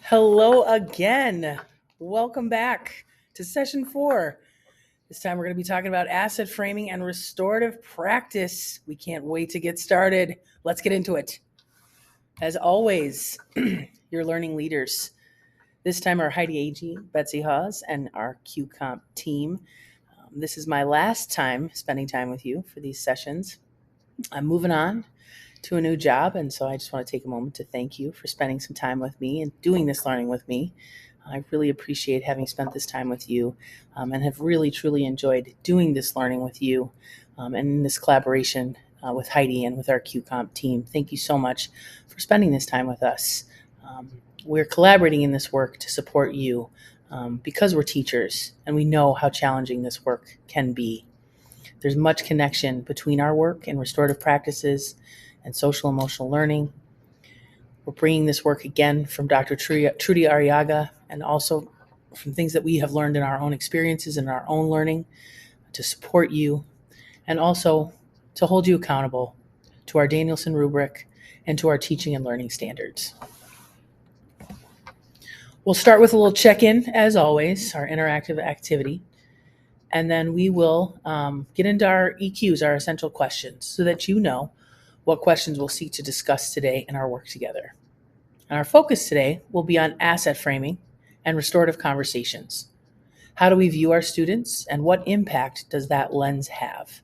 Hello again. Welcome back to session 4. This time we're going to be talking about asset framing and restorative practice. We can't wait to get started. Let's get into it. As always, your learning leaders. This time our Heidi Agee, Betsy Hawes, and our QComp team. This is my last time spending time with you for these sessions. I'm moving on to a new job, and so I just want to take a moment to thank you for spending some time with me and doing this learning with me. I really appreciate having spent this time with you and have really, truly enjoyed doing this learning with you and in this collaboration with Heidi and with our QComp team. Thank you so much for spending this time with us. We're collaborating in this work to support you because we're teachers and we know how challenging this work can be. There's much connection between our work and restorative practices and social emotional learning. We're bringing this work again from Dr. Trudy Arriaga and also from things that we have learned in our own experiences and our own learning to support you and also to hold you accountable to our Danielson rubric and to our teaching and learning standards. We'll start with a little check-in, as always, our interactive activity, and then we will get into our EQs, our essential questions, so that you know what questions we'll seek to discuss today in our work together. And our focus today will be on asset framing and restorative conversations. How do we view our students and what impact does that lens have?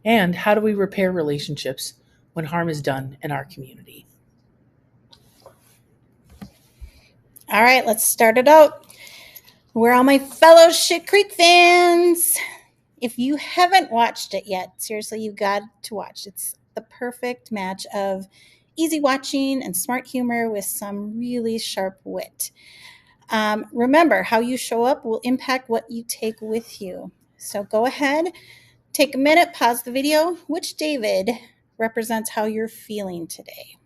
And how do we repair relationships when harm is done in our community? All right, let's start it out. Where are all my fellow Shit Creek fans? If you haven't watched it yet, seriously, you got to watch. It's the perfect match of easy watching and smart humor with some really sharp wit. Remember, how you show up will impact what you take with you. So go ahead, take a minute, pause the video. Which David represents how you're feeling today?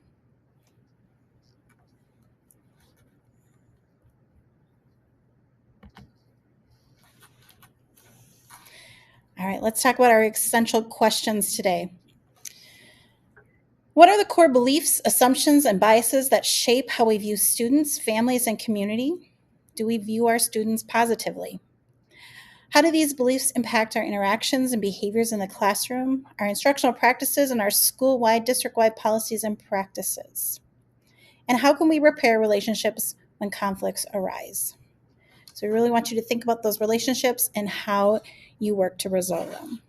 All right, let's talk about our essential questions today. What are the core beliefs, assumptions, and biases that shape how we view students, families, and community? Do we view our students positively? How do these beliefs impact our interactions and behaviors in the classroom, our instructional practices, and our school-wide, district-wide policies and practices? And how can we repair relationships when conflicts arise? So we really want you to think about those relationships and how you work to resolve them.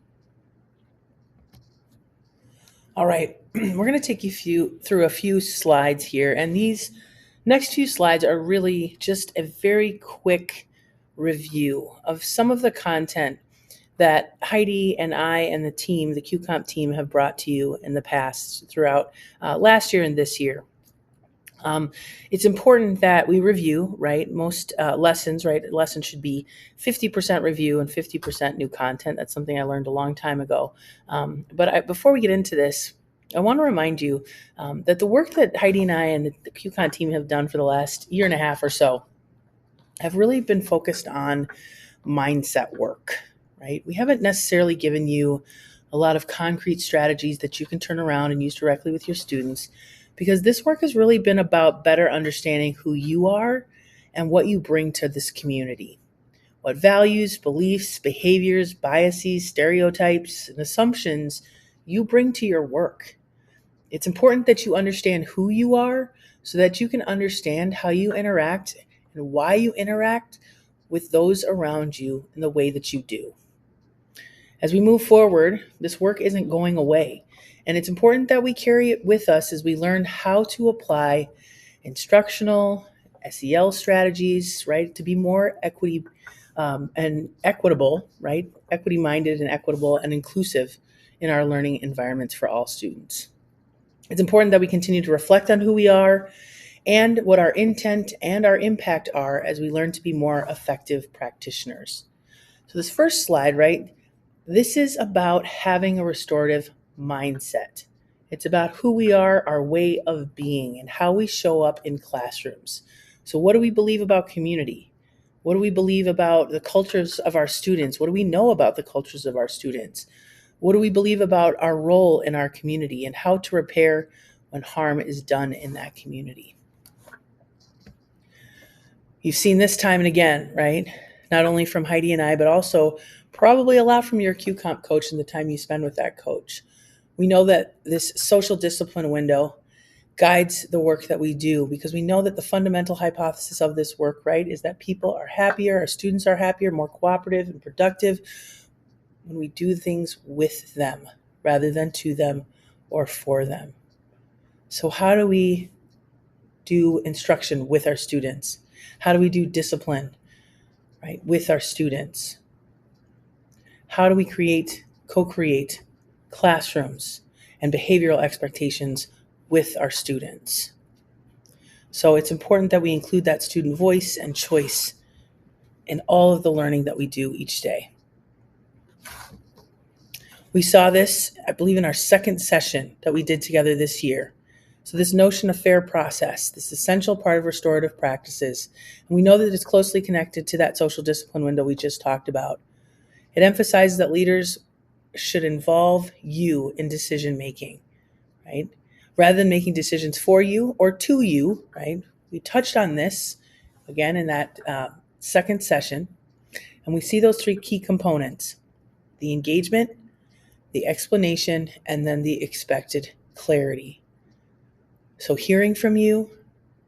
All right, we're going to take you through a few slides here, and these next few slides are really just a very quick review of some of the content that Heidi and I and the team, the QComp team, have brought to you in the past throughout last year and this year. It's important that we review, right? Most lessons, right? Lessons should be 50% review and 50% new content. That's something I learned a long time ago. Before we get into this, I want to remind you that the work that Heidi and I and the QCon team have done for the last year and a half or so have really been focused on mindset work, right? We haven't necessarily given you a lot of concrete strategies that you can turn around and use directly with your students, because this work has really been about better understanding who you are and what you bring to this community. What values, beliefs, behaviors, biases, stereotypes, and assumptions you bring to your work. It's important that you understand who you are so that you can understand how you interact and why you interact with those around you in the way that you do. As we move forward, this work isn't going away, and it's important that we carry it with us as we learn how to apply instructional SEL strategies, right, to be more equity and equitable, right, equity-minded and equitable and inclusive in our learning environments for all students. It's important that we continue to reflect on who we are and what our intent and our impact are as we learn to be more effective practitioners. So this first slide, right, this is about having a restorative mindset. It's about who we are, our way of being, and how we show up in classrooms. So what do we believe about community? What do we believe about the cultures of our students? What do we know about the cultures of our students? What do we believe about our role in our community and how to repair when harm is done in that community? You've seen this time and again, right? Not only from Heidi and I, but also probably a lot from your QComp coach and the time you spend with that coach. We know that this social discipline window guides the work that we do because we know that the fundamental hypothesis of this work, right, is that people are happier, our students are happier, more cooperative and productive when we do things with them rather than to them or for them. So how do we do instruction with our students? How do we do discipline, right, with our students? How do we co-create classrooms and behavioral expectations with our students? So it's important that we include that student voice and choice in all of the learning that we do each day. We saw this, I believe, in our second session that we did together this year. So this notion of fair process, this essential part of restorative practices, and we know that it's closely connected to that social discipline window we just talked about. It emphasizes that leaders should involve you in decision making, right? Rather than making decisions for you or to you, right? We touched on this again in that second session, and we see those three key components: the engagement, the explanation, and then the expected clarity. So hearing from you,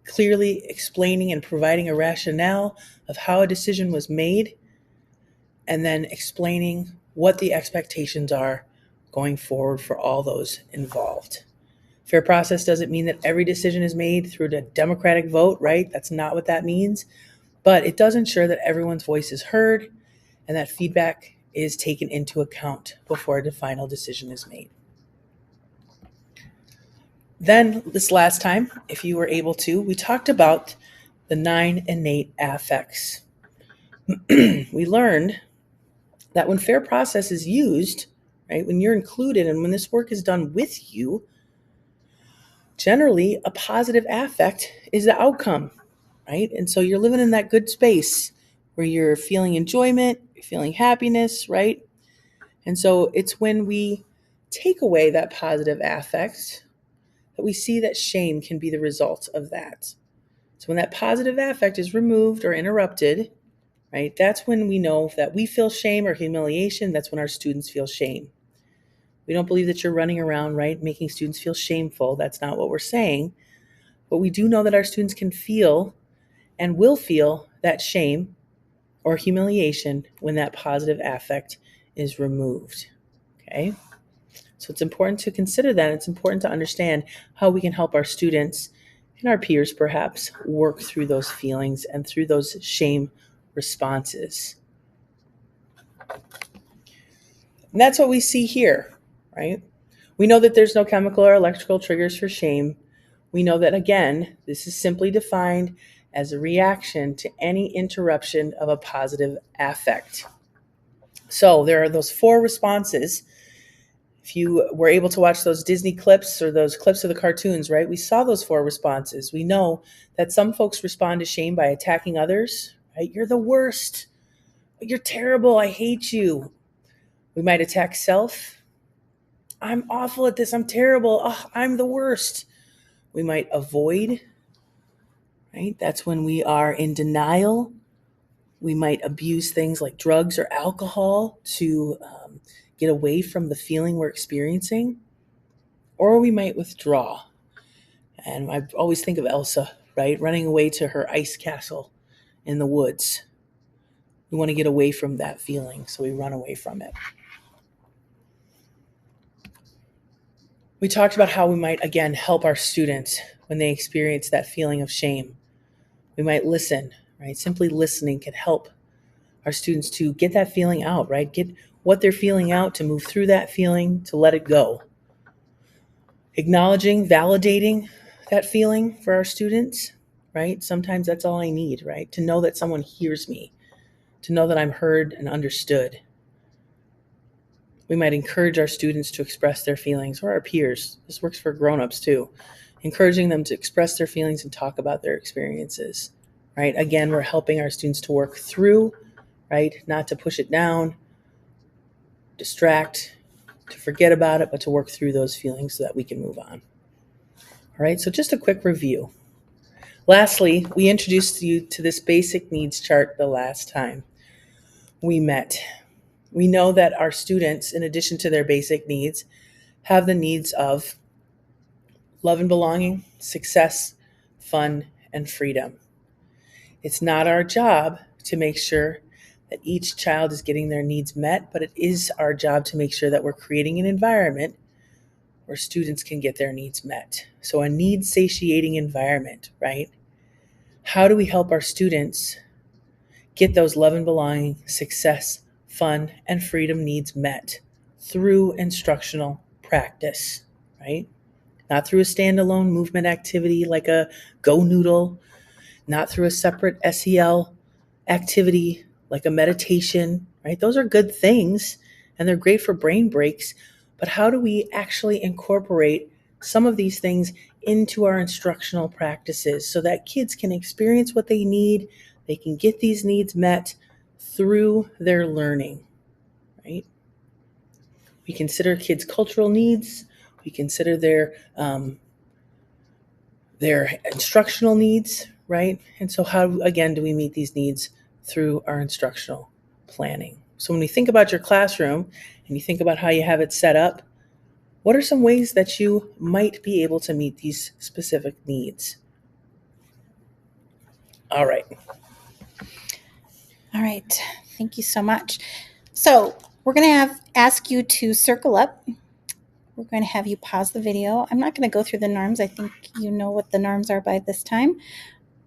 clearly explaining and providing a rationale of how a decision was made, and then explaining what the expectations are going forward for all those involved. Fair process doesn't mean that every decision is made through the democratic vote, right? That's not what that means. But it does ensure that everyone's voice is heard and that feedback is taken into account before the final decision is made. Then this last time, if you were able to, we talked about the 9 innate affects. We learned that when fair process is used, right, when you're included and when this work is done with you, generally a positive affect is the outcome, right? And so you're living in that good space where you're feeling enjoyment, you're feeling happiness, right? And so it's when we take away that positive affect that we see that shame can be the result of that. So when that positive affect is removed or interrupted, right, that's when we know that we feel shame or humiliation. That's when our students feel shame. We don't believe that you're running around, right, making students feel shameful. That's not what we're saying. But we do know that our students can feel and will feel that shame or humiliation when that positive affect is removed. Okay? So it's important to consider that. It's important to understand how we can help our students and our peers perhaps work through those feelings and through those shame responses. And that's what we see here, right? We know that there's no chemical or electrical triggers for shame. We know that, again, this is simply defined as a reaction to any interruption of a positive affect. So there are those 4 responses. If you were able to watch those Disney clips or those clips of the cartoons, right, we saw those 4 responses. We know that some folks respond to shame by attacking others, right? You're the worst. You're terrible. I hate you. We might attack self. I'm awful at this. I'm terrible. Oh, I'm the worst. We might avoid, right? That's when we are in denial. We might abuse things like drugs or alcohol to get away from the feeling we're experiencing. Or we might withdraw. And I always think of Elsa, right? Running away to her ice castle in the woods. We want to get away from that feeling, so we run away from it. We talked about how we might, again, help our students when they experience that feeling of shame. We might listen, right? Simply listening can help our students to get that feeling out, right? Get what they're feeling out, to move through that feeling, to let it go. Acknowledging, validating that feeling for our students, right? Sometimes that's all I need, right? To know that someone hears me, to know that I'm heard and understood. We might encourage our students to express their feelings, or our peers. This works for grown-ups too. Encouraging them to express their feelings and talk about their experiences, right? Again, we're helping our students to work through, right? Not to push it down, distract, to forget about it, but to work through those feelings so that we can move on. All right, so just a quick review. Lastly, we introduced you to this basic needs chart the last time we met. We know that our students, in addition to their basic needs, have the needs of love and belonging, success, fun, and freedom. It's not our job to make sure that each child is getting their needs met, but it is our job to make sure that we're creating an environment where students can get their needs met. So, a need satiating environment, right? How do we help our students get those love and belonging, success, fun, and freedom needs met through instructional practice, right? Not through a standalone movement activity like a Go Noodle, not through a separate SEL activity like a meditation, right? Those are good things and they're great for brain breaks. But how do we actually incorporate some of these things into our instructional practices so that kids can experience what they need, they can get these needs met through their learning, right? We consider kids' cultural needs, we consider their instructional needs, right? And so how, again, do we meet these needs through our instructional planning? So when we think about your classroom and you think about how you have it set up, what are some ways that you might be able to meet these specific needs? All right. All right. Thank you so much. So we're going to ask you to circle up. We're going to have you pause the video. I'm not going to go through the norms. I think you know what the norms are by this time.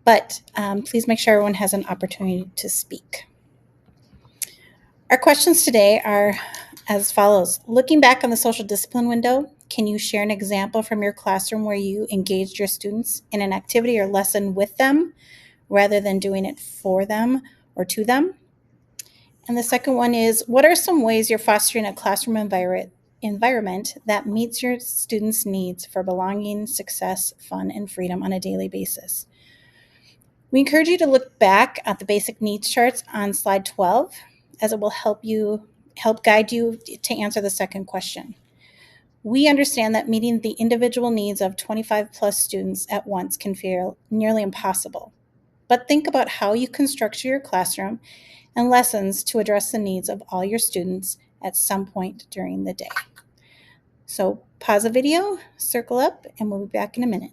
But please make sure everyone has an opportunity to speak. Our questions today are as follows. Looking back on the social discipline window, can you share an example from your classroom where you engaged your students in an activity or lesson with them rather than doing it for them or to them? And the second one is, what are some ways you're fostering a classroom environment that meets your students' needs for belonging, success, fun, and freedom on a daily basis? We encourage you to look back at the basic needs charts on slide 12, as it will help guide you to answer the second question. We understand that meeting the individual needs of 25 plus students at once can feel nearly impossible. But think about how you can structure your classroom and lessons to address the needs of all your students at some point during the day. So pause the video, circle up, and we'll be back in a minute.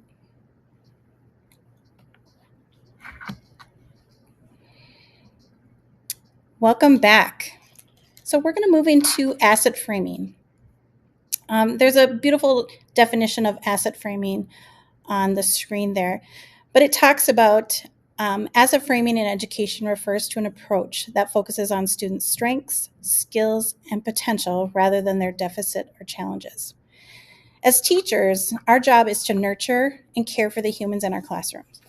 Welcome back. So we're going to move into asset framing. There's a beautiful definition of asset framing on the screen there, but it talks about asset framing in education refers to an approach that focuses on students' strengths, skills, and potential rather than their deficit or challenges. As teachers, our job is to nurture and care for the humans in our classrooms.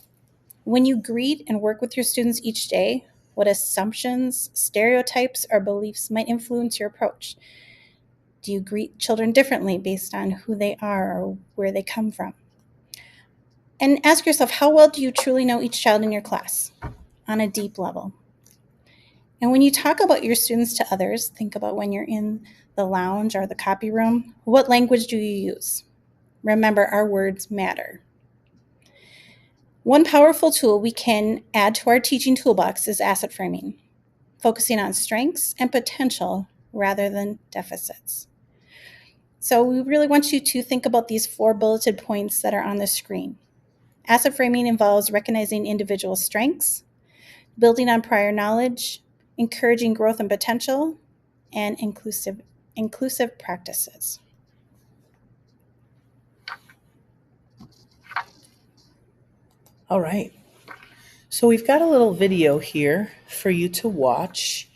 When you greet and work with your students each day, what assumptions, stereotypes, or beliefs might influence your approach? Do you greet children differently based on who they are or where they come from? And ask yourself, how well do you truly know each child in your class on a deep level? And when you talk about your students to others, think about when you're in the lounge or the copy room, what language do you use? Remember, our words matter. One powerful tool we can add to our teaching toolbox is asset framing, focusing on strengths and potential rather than deficits. So we really want you to think about these 4 bulleted points that are on the screen. Asset framing involves recognizing individual strengths, building on prior knowledge, encouraging growth and potential, and inclusive practices. All right. So we've got a little video here for you to watch,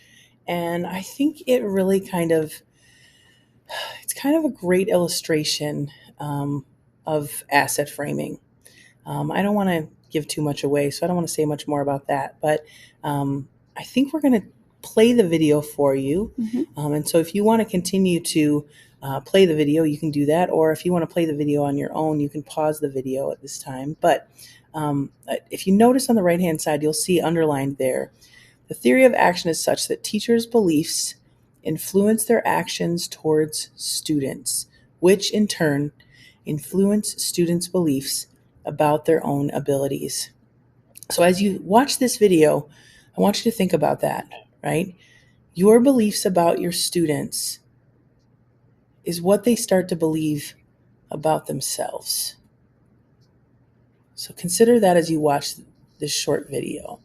and I think it really it's kind of a great illustration of asset framing. I don't want to give too much away, so I don't want to say much more about that, but I think we're going to play the video for you. And so if you want to continue to play the video, you can do that, or if you want to play the video on your own, you can pause the video at this time. But if you notice on the right-hand side, you'll see underlined there, the theory of action is such that teachers' beliefs influence their actions towards students, which in turn influence students' beliefs about their own abilities. So as you watch this video, I want you to think about that, right? Your beliefs about your students is what they start to believe about themselves. So consider that as you watch this short video.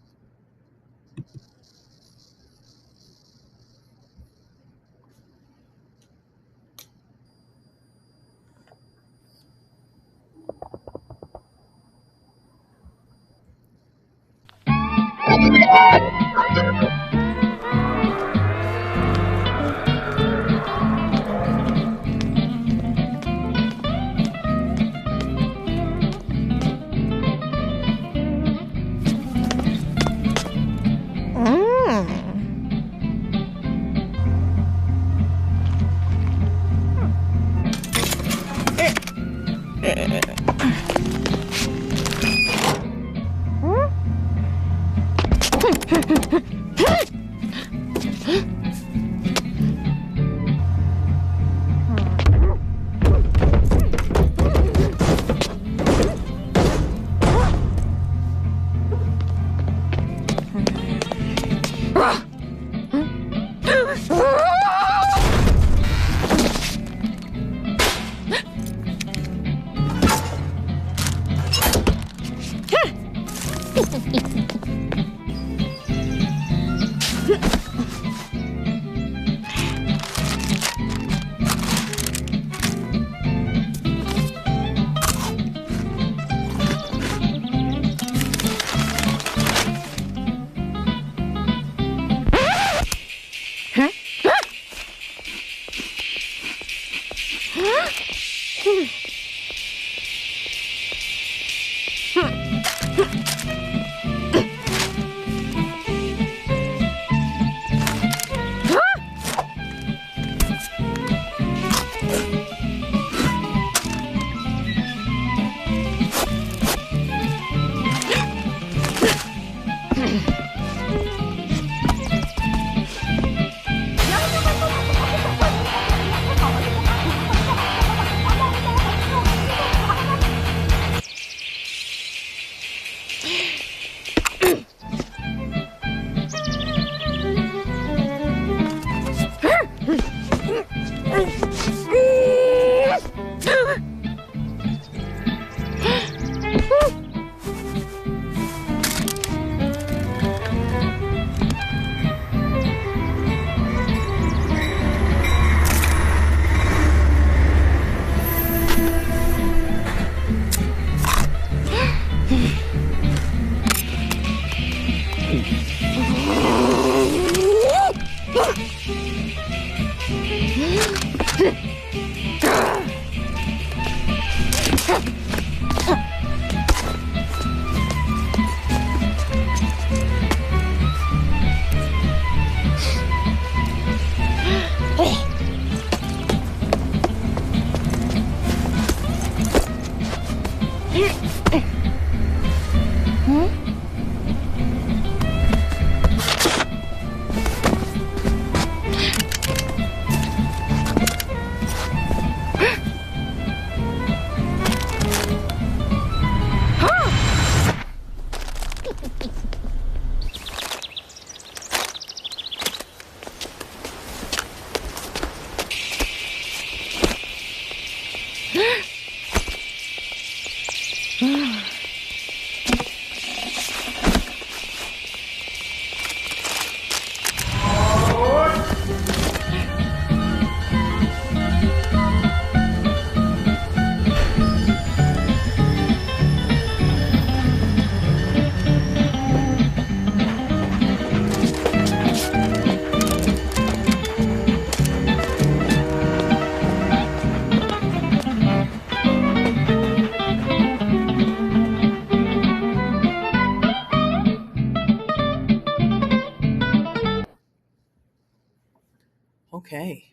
Okay.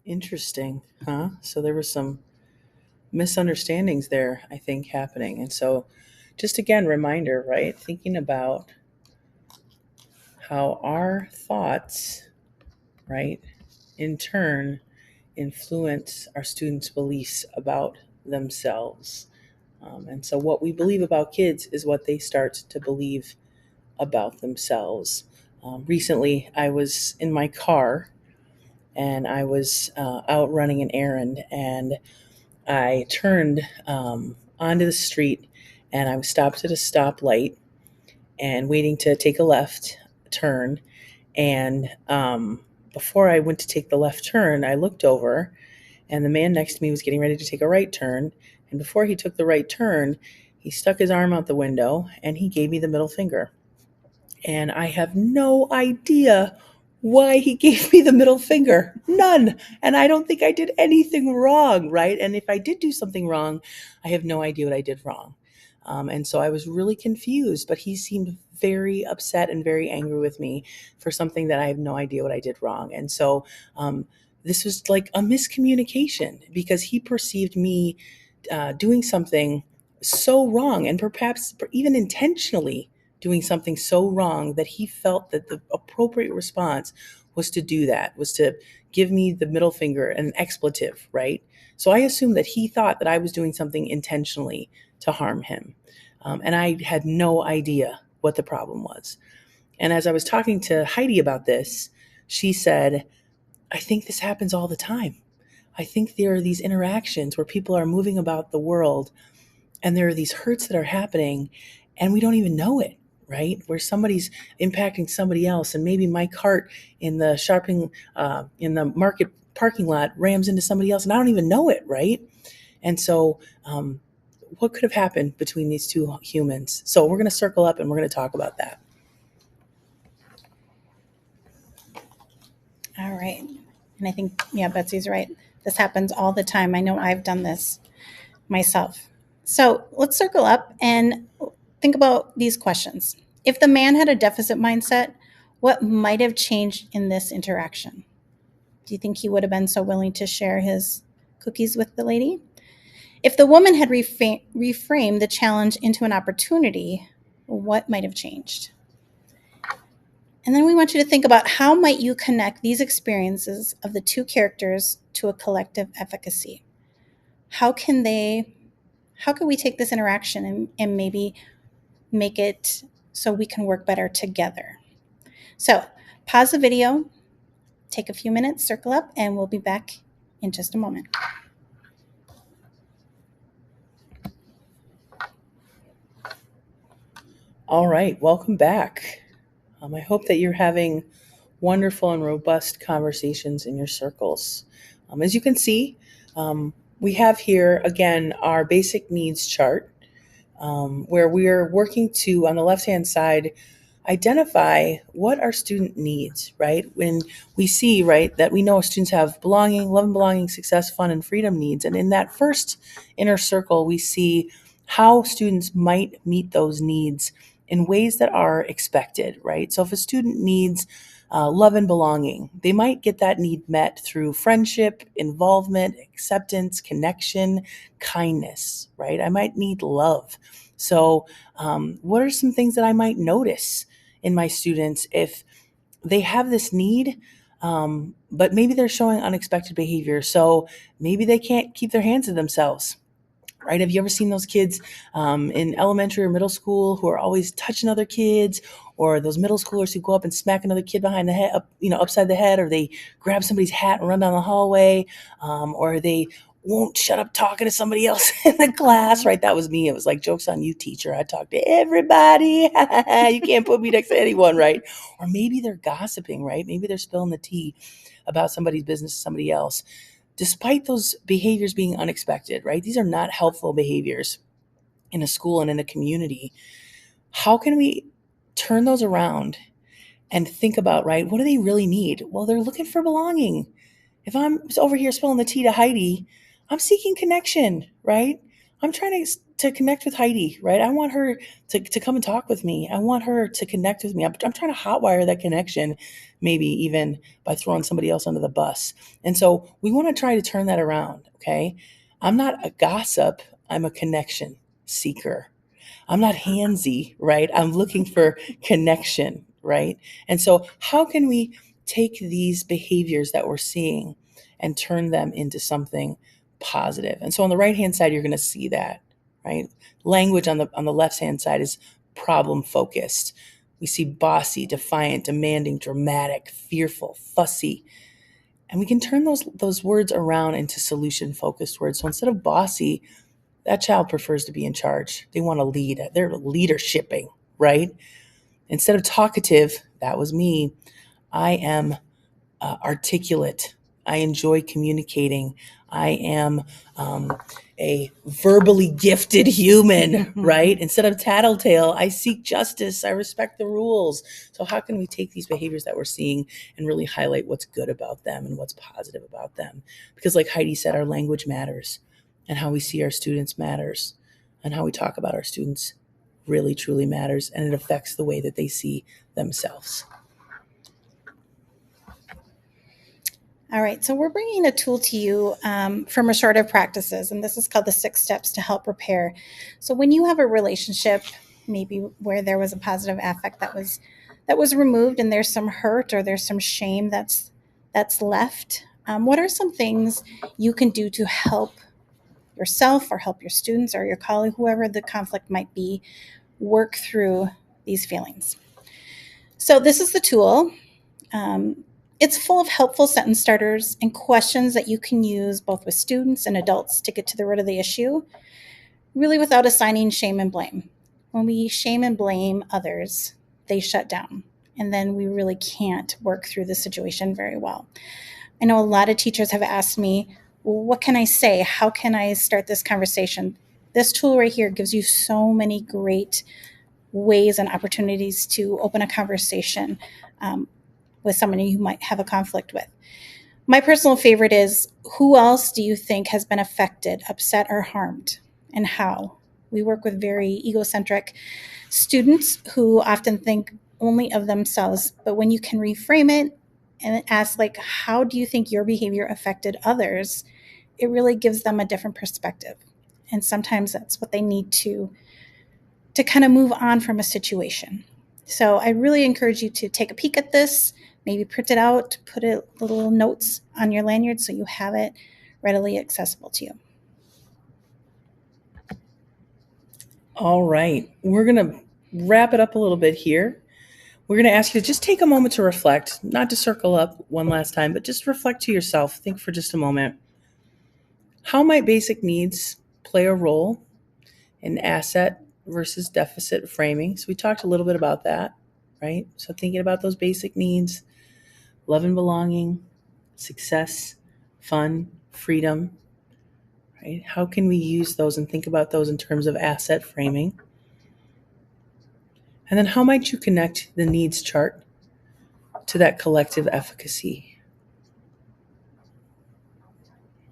Interesting, huh? So there were some misunderstandings there, I think, happening. And so, just again, reminder, right? Thinking about how our thoughts, right, in turn influence our students' beliefs about themselves. And so what we believe about kids is what they start to believe about themselves. Recently, I was in my car and I was out running an errand, and I turned onto the street, and I was stopped at a stoplight and waiting to take a left turn. And before I went to take the left turn, I looked over, and the man next to me was getting ready to take a right turn. And before he took the right turn, he stuck his arm out the window and he gave me the middle finger. And I have no idea why he gave me the middle finger. None. And I don't think I did anything wrong, right? And if I did do something wrong, I have no idea what I did wrong. And so I was really confused, but he seemed very upset and very angry with me for something that I have no idea what I did wrong. And so this was like a miscommunication because he perceived me doing something so wrong, and perhaps even intentionally doing something so wrong, that he felt that the appropriate response was to do that, was to give me the middle finger, an expletive, right? So I assumed that he thought that I was doing something intentionally to harm him. And I had no idea what the problem was. And as I was talking to Heidi about this, she said, I think this happens all the time. I think there are these interactions where people are moving about the world and there are these hurts that are happening and we don't even know it, right? Where somebody's impacting somebody else, and maybe my cart in the in the market parking lot rams into somebody else and I don't even know it, right? And so, what could have happened between these two humans? So we're going to circle up and we're going to talk about that. All right. And I think, yeah, Betsy's right. This happens all the time. I know I've done this myself. So let's circle up and think about these questions. If the man had a deficit mindset, what might have changed in this interaction? Do you think he would have been so willing to share his cookies with the lady? If the woman had reframed the challenge into an opportunity, what might have changed? And then we want you to think about how might you connect these experiences of the two characters to a collective efficacy? How can we take this interaction and maybe make it so we can work better together? So pause the video, take a few minutes, circle up, and we'll be back in just a moment. All right, welcome back. I hope that you're having wonderful and robust conversations in your circles. As you can see, we have here again our basic needs chart, where we are working to, on the left-hand side, identify what our student needs, right? When we see, right, that we know students have belonging, love and belonging, success, fun, and freedom needs. And in that first inner circle, we see how students might meet those needs in ways that are expected, right? So if a student needs love and belonging, they might get that need met through friendship, involvement, acceptance, connection, kindness, right? I might need love. So what are some things that I might notice in my students if they have this need, but maybe they're showing unexpected behavior? So maybe they can't keep their hands to themselves. Right? Have you ever seen those kids in elementary or middle school who are always touching other kids, or those middle schoolers who go up and smack another kid behind the head, upside the head, or they grab somebody's hat and run down the hallway, or they won't shut up talking to somebody else in the class, right? That was me. It was like, joke's on you, teacher. I talk to everybody. You can't put me next to anyone, right? Or maybe they're gossiping, right? Maybe they're spilling the tea about somebody's business to somebody else. Despite those behaviors being unexpected, right? These are not helpful behaviors in a school and in a community. How can we turn those around and think about, right, what do they really need? Well, they're looking for belonging. If I'm over here spilling the tea to Heidi, I'm seeking connection, right? I'm trying to connect with Heidi, right? I want her to come and talk with me. I want her to connect with me. I'm trying to hotwire that connection, maybe even by throwing somebody else under the bus. And so we want to try to turn that around, okay? I'm not a gossip. I'm a connection seeker. I'm not handsy, right? I'm looking for connection, right? And so how can we take these behaviors that we're seeing and turn them into something positive? And so on the right-hand side, you're going to see that, right? Language on the left-hand side is problem-focused. We see bossy, defiant, demanding, dramatic, fearful, fussy. And we can turn those words around into solution-focused words. So instead of bossy, that child prefers to be in charge. They want to lead. They're leadershiping, right? Instead of talkative, that was me. I am articulate. I enjoy communicating. I am a verbally gifted human, right? Instead of tattletale, I seek justice. I respect the rules. So how can we take these behaviors that we're seeing and really highlight what's good about them and what's positive about them? Because like Heidi said, our language matters, and how we see our students matters, and how we talk about our students really, truly matters, and it affects the way that they see themselves. All right, so we're bringing a tool to you from restorative practices, and this is called the 6 steps to help repair. So when you have a relationship, maybe where there was a positive affect that was removed, and there's some hurt or there's some shame that's left, what are some things you can do to help yourself or help your students or your colleague, whoever the conflict might be, work through these feelings? So this is the tool. It's full of helpful sentence starters and questions that you can use both with students and adults to get to the root of the issue, really without assigning shame and blame. When we shame and blame others, they shut down, and then we really can't work through the situation very well. I know a lot of teachers have asked me, well, what can I say? How can I start this conversation? This tool right here gives you so many great ways and opportunities to open a conversation with someone you might have a conflict with. My personal favorite is, who else do you think has been affected, upset, or harmed, and how? We work with very egocentric students who often think only of themselves, but when you can reframe it and ask, like, how do you think your behavior affected others, it really gives them a different perspective. And sometimes that's what they need to kind of move on from a situation. So I really encourage you to take a peek at this, maybe print it out, put little notes on your lanyard so you have it readily accessible to you. All right, we're going to wrap it up a little bit here. We're going to ask you to just take a moment to reflect, not to circle up one last time, but just reflect to yourself. Think for just a moment. How might basic needs play a role in asset versus deficit framing? So we talked a little bit about that, right? So thinking about those basic needs, love and belonging, success, fun, freedom, right? How can we use those and think about those in terms of asset framing? And then how might you connect the needs chart to that collective efficacy?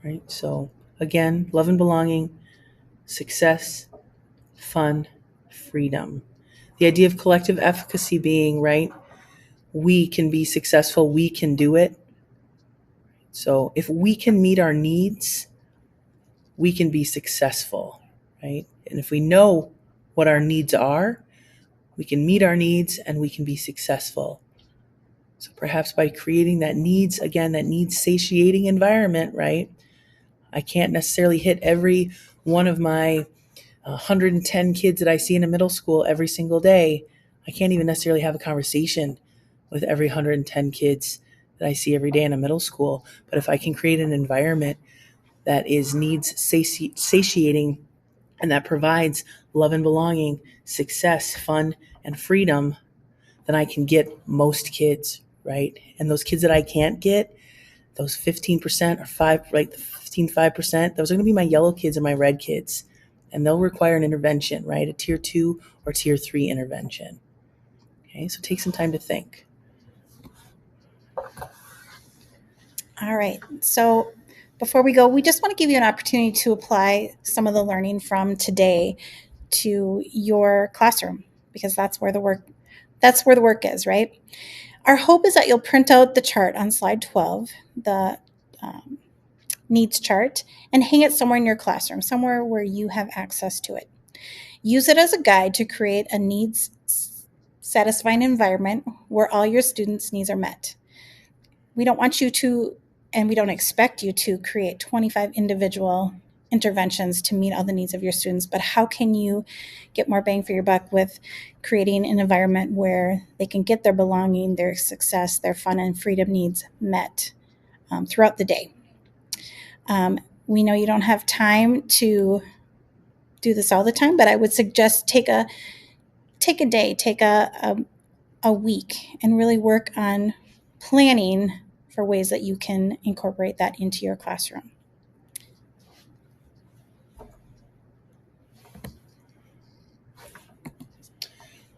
Right? So again, love and belonging, success, fun, freedom. The idea of collective efficacy being, right, we can be successful, we can do it. So if we can meet our needs, we can be successful, right? And if we know what our needs are, we can meet our needs and we can be successful. So perhaps by creating that needs satiating environment, right? I can't necessarily hit every one of my 110 kids that I see in a middle school every single day. I can't even necessarily have a conversation with every 110 kids that I see every day in a middle school. But if I can create an environment that is needs satiating and that provides love and belonging, success, fun, and freedom, then I can get most kids, right? And those kids that I can't get, those 15% or 5%, those are going to be my yellow kids and my red kids. And they'll require an intervention, right? A tier 2 or tier 3 intervention. Okay, so take some time to think. All right. So before we go, we just want to give you an opportunity to apply some of the learning from today to your classroom, because that's where the work is, right? Our hope is that you'll print out the chart on slide 12, the needs chart, and hang it somewhere in your classroom, somewhere where you have access to it. Use it as a guide to create a needs satisfying environment where all your students' needs are met. We don't want you to, and we don't expect you to, create 25 individual interventions to meet all the needs of your students, but how can you get more bang for your buck with creating an environment where they can get their belonging, their success, their fun and freedom needs met throughout the day. We know you don't have time to do this all the time, but I would suggest take a day, take a week, and really work on planning for ways that you can incorporate that into your classroom.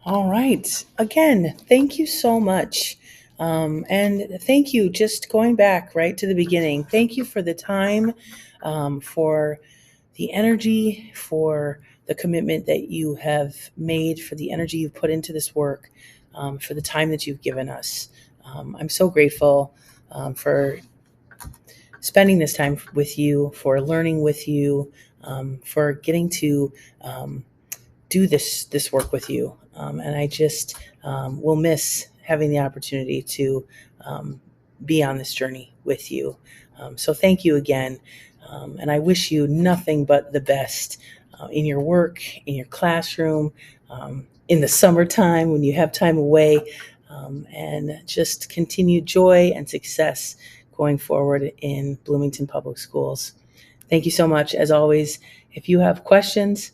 All right. Again, thank you so much. And thank you, just going back right to the beginning. Thank you for the time, for the energy, for the commitment that you have made, for the energy you've put into this work, for the time that you've given us. I'm so grateful for spending this time with you, for learning with you, for getting to do this work with you. And I just will miss having the opportunity to be on this journey with you. So thank you again. And I wish you nothing but the best in your work, in your classroom, in the summertime when you have time away, and just continued joy and success going forward in Bloomington Public Schools. Thank you so much. As always, if you have questions,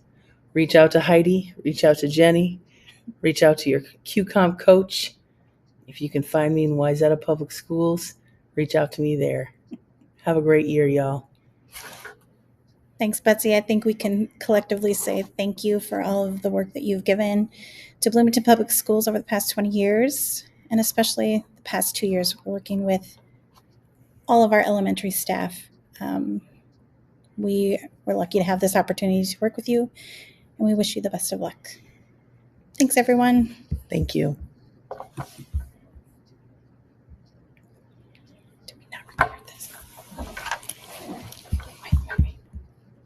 reach out to Heidi, reach out to Jenny, reach out to your QComp coach. If you can find me in Wayzata Public Schools, reach out to me there. Have a great year, y'all. Thanks, Betsy. I think we can collectively say thank you for all of the work that you've given to Bloomington Public Schools over the past 20 years, and especially the past 2 years working with all of our elementary staff. We were lucky to have this opportunity to work with you, and we wish you the best of luck. Thanks, everyone. Thank you.